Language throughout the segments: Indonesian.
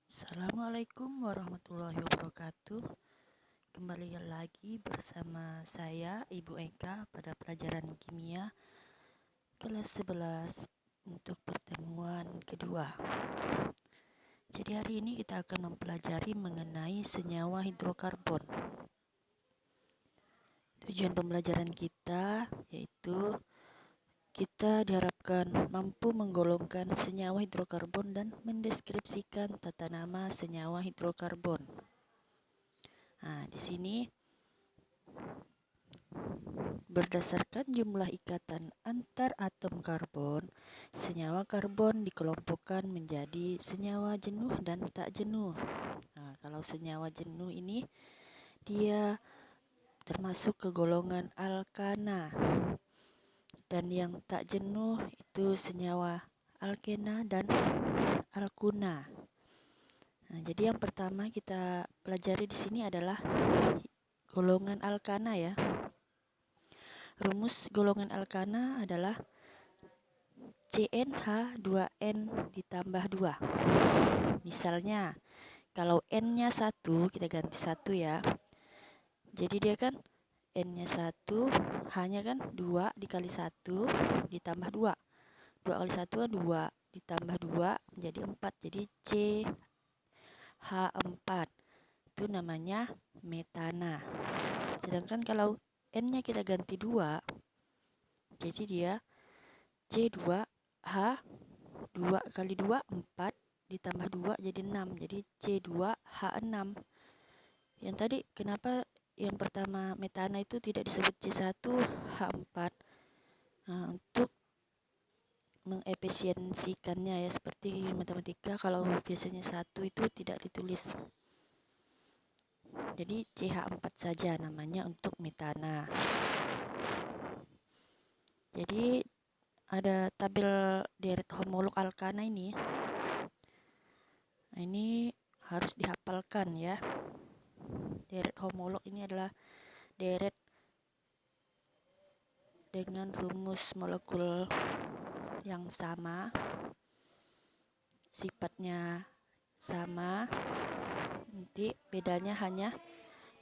Assalamualaikum warahmatullahi wabarakatuh. Kembali lagi bersama saya Ibu Eka pada pelajaran kimia kelas 11 untuk pertemuan kedua. Jadi hari ini kita akan mempelajari mengenai senyawa hidrokarbon. Tujuan pembelajaran kita yaitu kita diharapkan mampu menggolongkan senyawa hidrokarbon dan mendeskripsikan tata nama senyawa hidrokarbon. Nah, di sini berdasarkan jumlah ikatan antar atom karbon, senyawa karbon dikelompokkan menjadi senyawa jenuh dan tak jenuh. Nah, kalau senyawa jenuh ini dia termasuk ke golongan alkana. Dan yang tak jenuh itu senyawa alkena dan alkuna. Nah, jadi yang pertama kita pelajari di sini adalah golongan alkana ya. Rumus golongan alkana adalah CnH2n ditambah 2. Misalnya, kalau N-nya 1, kita ganti 1 ya. Jadi dia kan N-nya 1, H-nya kan 2 dikali 1 ditambah 2. 2 kali 1 kan 2, ditambah 2 menjadi 4. Jadi CH4. Itu namanya metana. Sedangkan kalau N-nya kita ganti 2, jadi dia C2H 2 kali 2 4 ditambah 2 jadi 6. Jadi C2H6. Yang tadi kenapa yang pertama metana itu tidak disebut C1H4? Nah, untuk mengefisiensikannya ya, seperti matematika kalau biasanya 1 itu tidak ditulis. Jadi CH4 saja namanya untuk metana. Jadi ada tabel deret homolog alkana ini. Nah, ini harus dihafalkan ya. Deret homolog ini adalah deret dengan rumus molekul yang sama, sifatnya sama, nanti bedanya hanya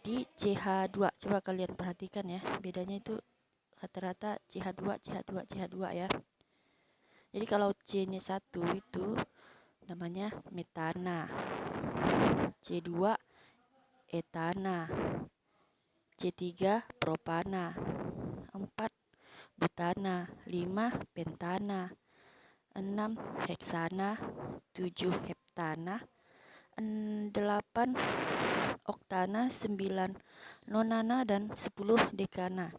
di CH2. Coba kalian perhatikan ya, bedanya itu rata-rata CH2, CH2, CH2 ya. Jadi kalau C-nya 1 itu namanya metana, C2 etana, C3 propana, 4 butana, 5 pentana, 6 heksana, 7 heptana, 8 oktana, 9 nonana, dan 10 dekana.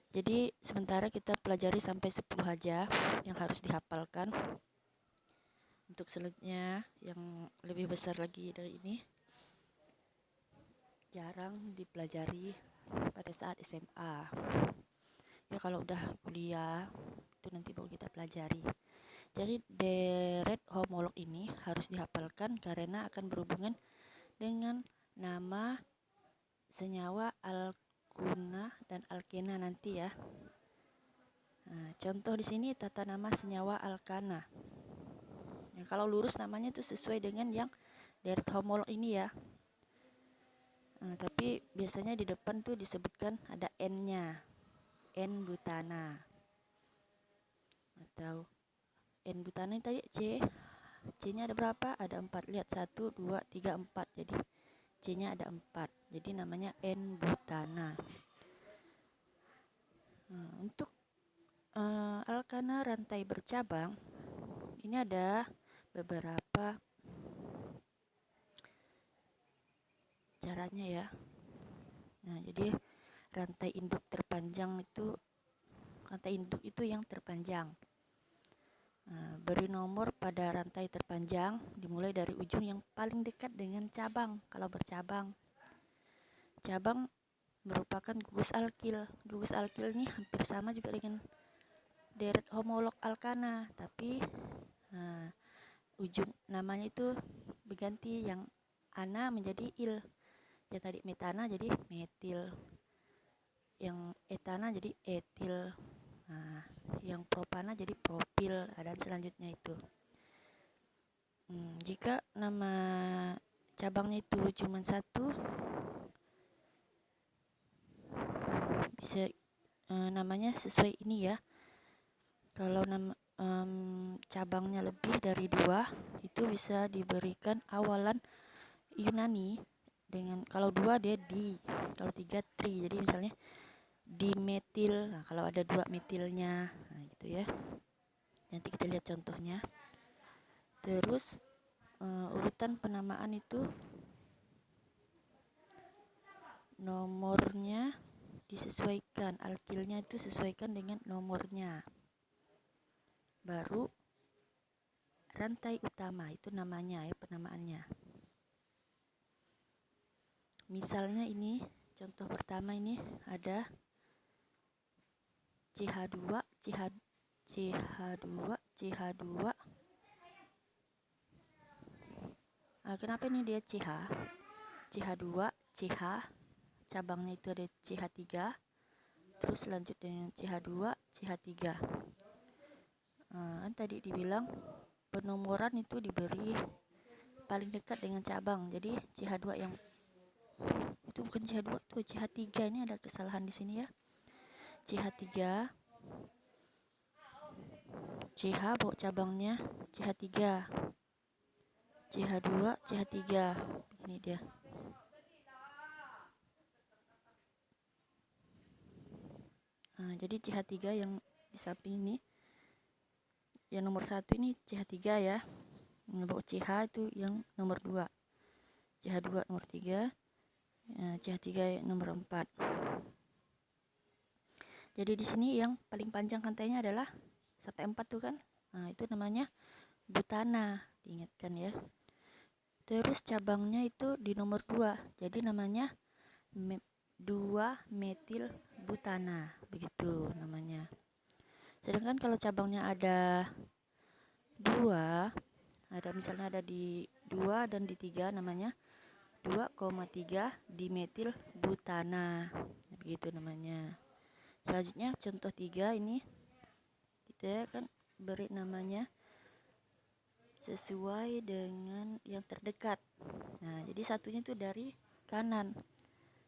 Jadi sementara kita pelajari sampai 10 aja yang harus dihafalkan. Untuk selanjutnya yang lebih besar lagi dari ini jarang dipelajari pada saat SMA. Ya kalau udah kuliah itu nanti baru kita pelajari. Jadi deret homolog ini harus dihafalkan karena akan berhubungan dengan nama senyawa alkuna dan alkena nanti ya. Nah, contoh di sini tata nama senyawa alkana. Nah, kalau lurus namanya itu sesuai dengan yang deret homolog ini ya. Nah, tapi biasanya di depan tuh disebutkan ada N-nya, N-butana. Atau N-butana tadi C-nya ada berapa? Ada 4. Lihat 1, 2, 3, 4. Jadi C-nya ada 4. Jadi namanya N-butana. Nah, untuk alkana rantai bercabang ini ada beberapa caranya ya. Nah, jadi rantai induk itu yang terpanjang. Nah, beri nomor pada rantai terpanjang dimulai dari ujung yang paling dekat dengan cabang. Kalau bercabang, cabang merupakan gugus alkil. Gugus alkil ini hampir sama juga dengan deret homolog alkana, tapi ujung namanya itu berganti, yang ana menjadi il, ya tadi metana jadi metil, yang etana jadi etil, yang propana jadi propil, dan selanjutnya itu. Jika nama cabangnya itu cuma satu, bisa namanya sesuai ini ya. Kalau cabangnya lebih dari 2, itu bisa diberikan awalan Yunani dengan, kalau 2 dia di, kalau 3 tri. Jadi misalnya dimetil. Nah, kalau ada 2 metilnya, nah gitu ya. Nanti kita lihat contohnya. Terus urutan penamaan itu nomornya disesuaikan, alkilnya itu sesuaikan dengan nomornya. Baru rantai utama itu namanya ya, penamaannya. Misalnya ini contoh pertama, ini ada CH2, CH2, CH2. Nah, kenapa ini dia CH? CH2, CH, cabangnya itu ada CH3, terus lanjut dengan CH2, CH3. Kan tadi dibilang penomoran itu diberi paling dekat dengan cabang. Jadi CH2 yang itu bukan CH2, itu CH3. Ini ada kesalahan di sini ya. CH3, CH bawa cabangnya CH3, CH2, CH3. Begini dia. Jadi CH3 yang di samping ini, yang nomor 1 ini CH3 ya. Bawa CH itu yang nomor 2. CH2 nomor 3, CH3 nomor 4. Jadi di sini yang paling panjang rantainya adalah sampai 4 tuh kan. Nah, itu namanya butana, diingatkan ya. Terus cabangnya itu di nomor 2. Jadi namanya 2-metil butana, begitu namanya. Sedangkan kalau cabangnya ada 2, misalnya ada di 2 dan di 3, namanya 2,3 dimetil butana, begitu namanya. Selanjutnya contoh 3 ini kita kan beri namanya sesuai dengan yang terdekat. Nah, jadi satunya itu dari kanan.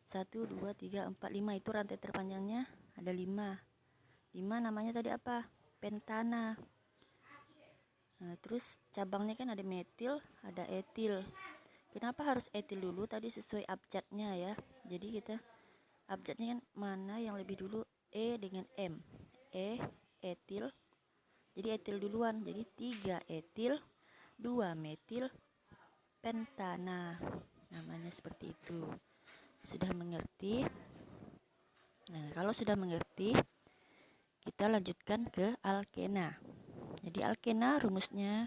1, 2, 3, 4, 5 itu rantai terpanjangnya ada 5. 5 namanya tadi apa? Pentana. Nah, terus cabangnya kan ada metil, ada etil. Kenapa harus etil dulu? Tadi sesuai abjadnya ya. Jadi kita abjadnya kan mana yang lebih dulu, E dengan M. Etil. Jadi etil duluan. Jadi 3 etil, 2 metil pentana. Namanya seperti itu. Sudah mengerti? Nah, kalau sudah mengerti, kita lanjutkan ke alkena. Jadi alkena rumusnya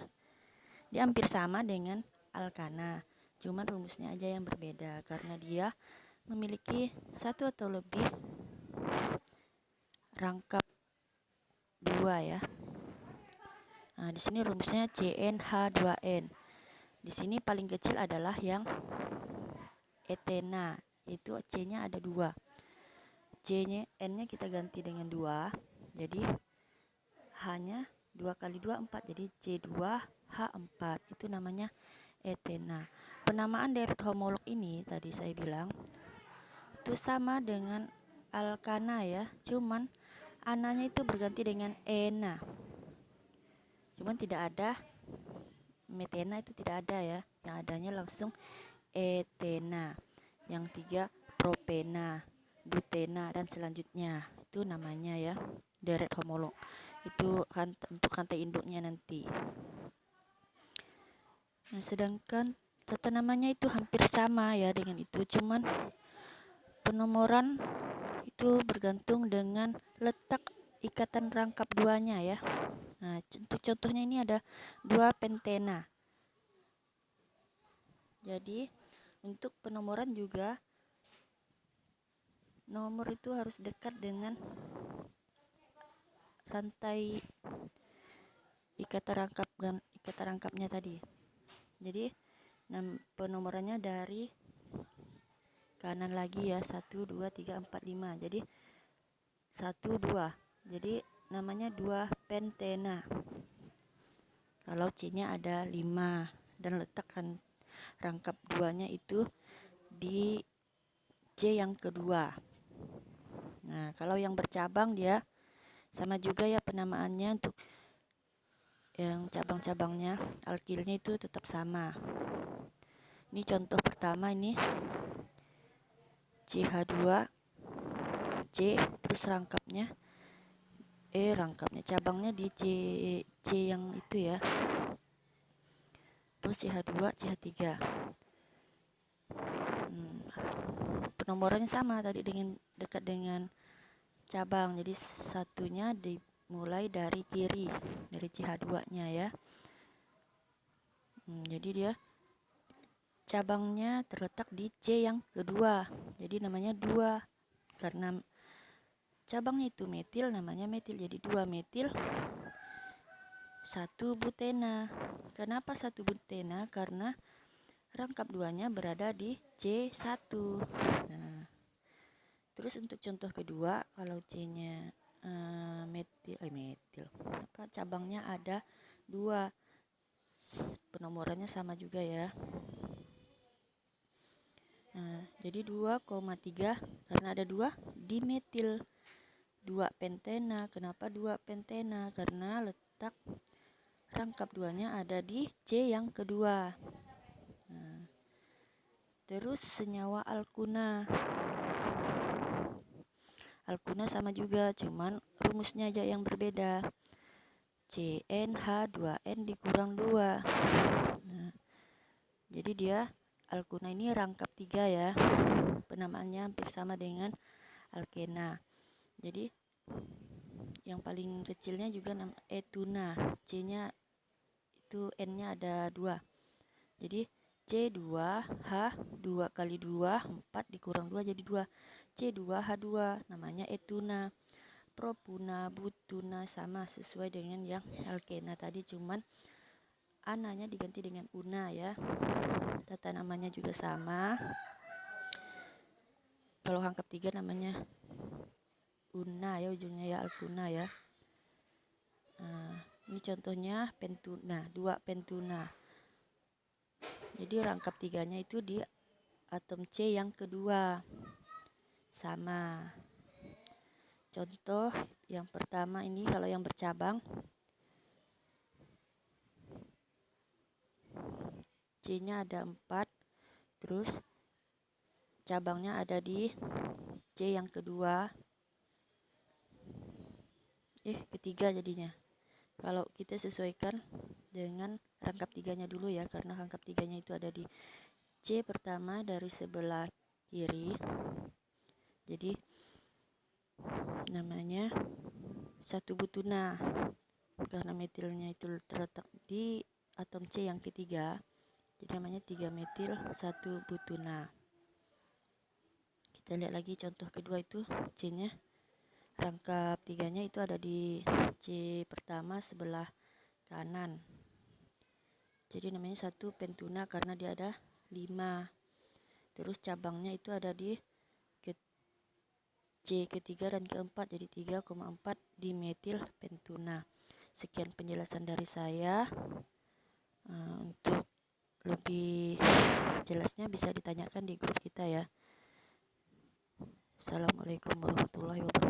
dia hampir sama dengan alkana, cuman rumusnya aja yang berbeda karena dia memiliki satu atau lebih rangkap 2 ya. Nah, di sini rumusnya CnH2n. Di sini paling kecil adalah yang etena, itu C-nya ada 2. C-nya, N-nya kita ganti dengan 2. Jadi hanya 2 kali 2 4, jadi C2H4, itu namanya etena. Penamaan deret homolog ini tadi saya bilang itu sama dengan alkana ya, cuman ananya itu berganti dengan ena, cuman tidak ada metena, itu tidak ada ya, yang adanya langsung etena. Yang 3 propena, butena, dan selanjutnya. Itu namanya ya deret homolog. Itu kan untuk rantai induknya nanti. Nah, sedangkan tata namanya itu hampir sama ya dengan itu, cuman penomoran itu bergantung dengan letak ikatan rangkap 2-nya ya. Nah, untuk contohnya ini ada 2 pentena. Jadi untuk penomoran juga nomor itu harus dekat dengan rantai ikatan rangkapnya tadi. Jadi penomorannya dari kanan lagi ya, 1 2 3 4 5. Jadi 1 2. Jadi namanya 2 pentena. Kalau C-nya ada 5. dan letakkan rangkap duanya itu di C yang kedua. Nah, kalau yang bercabang dia sama juga ya penamaannya, untuk yang cabang-cabangnya, alkilnya itu tetap sama. Ini contoh pertama, ini CH2 C, terus cabangnya di C yang itu ya, terus CH2 CH3. Penomorannya sama tadi, dekat dengan cabang, jadi satunya dimulai dari kiri, dari CH2 nya ya. Jadi dia cabangnya terletak di C yang kedua, jadi namanya 2. Karena cabangnya itu metil, namanya metil, jadi 2 metil 1 butena. Kenapa 1 butena? Karena rangkap duanya berada di C1. Nah, terus untuk contoh kedua, kalau C-nya cabangnya ada 2, penomorannya sama juga ya. Jadi 2,3 karena ada 2 dimetil 2 pentena. Kenapa 2 pentena? Karena letak rangkap duanya ada di C yang kedua. Terus senyawa alkuna. Alkuna sama juga, cuman rumusnya aja yang berbeda. CnH2n dikurang 2. Nah, jadi dia alkuna ini rangkap 3 ya. Penamaannya hampir sama dengan alkena. Jadi yang paling kecilnya juga etuna. C-nya itu N-nya ada 2. Jadi C2H 2 kali 2 4 dikurang 2 jadi 2. C2H2 namanya etuna. Propuna, butuna sama sesuai dengan yang alkena tadi, cuman ananya diganti dengan una ya. Tata namanya juga sama. Kalau rangkap 3 namanya una ya, ujungnya ya alkuna ya. Ini contohnya pentuna, 2 pentuna. Jadi rangkap 3-nya itu di atom C yang kedua. Sama. Contoh yang pertama ini, kalau yang bercabang, C-nya ada 4, terus cabangnya ada di C yang kedua. Ketiga jadinya. Kalau kita sesuaikan dengan rangkap 3-nya dulu ya, karena rangkap 3-nya itu ada di C pertama dari sebelah kiri. Jadi namanya 1 butuna. Karena metilnya itu terletak di atom C yang ketiga, jadi namanya 3 metil 1 butuna. Kita lihat lagi contoh kedua, itu C-nya rangkap 3-nya itu ada di C pertama sebelah kanan. Jadi namanya 1 pentuna karena dia ada 5. Terus cabangnya itu ada di C ketiga dan keempat, jadi 3,4 dimetil pentuna. Sekian penjelasan dari saya. Untuk lebih jelasnya bisa ditanyakan di grup kita ya. Assalamualaikum warahmatullahi wabarakatuh.